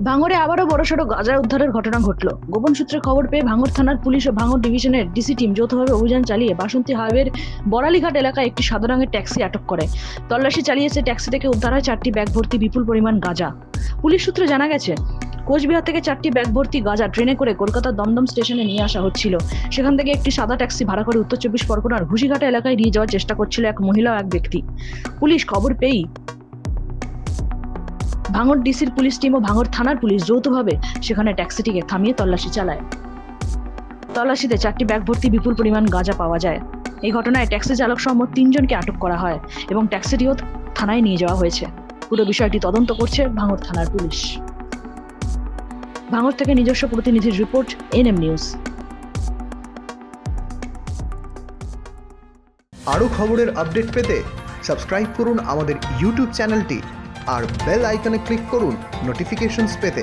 ভাঙড়ে আবারও বড়সড় গাঁজা উদ্ধারের ঘটনা ঘটল। গোপন সূত্রে খবর পেয়ে ভাঙড় থানার পুলিশ ও ভাঙড় ডিভিশনের ডিসি টিম যৌথভাবে অভিযান চালিয়ে বাসন্তী হাইওয়ের বড়ালিঘাট এলাকায় একটি সাদা রঙের ট্যাক্সি আটক করে। তল্লাশি চালিয়েছে ট্যাক্সি থেকে উদ্ধার হয় 4টি ব্যাগ ভর্তি বিপুল পরিমাণ গাঁজা। পুলিশ সূত্রে জানা গেছে, কোচবিহার থেকে 4টি ব্যাগ ভর্তি গাঁজা ট্রেনে করে কলকাতার দমদম স্টেশনে নিয়ে আসা হচ্ছিল। সেখান থেকে একটি সাদা ট্যাক্সি ভাড়া করে উত্তর 24 পরগনার ঘুষিঘাটা এলাকায় নিয়ে যাওয়ার চেষ্টা করছিল এক মহিলা ও এক ব্যক্তি। পুলিশ খবর পেয়েই ভাঙড় ডিসির পুলিশ টিম ও ভাঙড় থানার পুলিশ যৌথভাবে সেখানে ট্যাক্সিটিকে থামিয়ে তল্লাশি চালায়। তল্লাশিতে 4টি ব্যাগ ভর্তি বিপুল পরিমাণ গাঁজা পাওয়া যায়। এই ঘটনায় ট্যাক্সি চালক সহ মোট 3 জনকে আটক করা হয় এবং ট্যাক্সিটিও থানায় নিয়ে যাওয়া হয়েছে। পুরো বিষয়টি তদন্ত করছে ভাঙড় থানার পুলিশ। ভাঙড় থেকে নিজস্ব প্রতিনিধির রিপোর্ট, এনএম নিউজ। আরও খবরের আপডেট পেতে সাবস্ক্রাইব করুন আমাদের ইউটিউব চ্যানেলটি আর বেল আইকনে ক্লিক করুন নোটিফিকেশনস পেতে।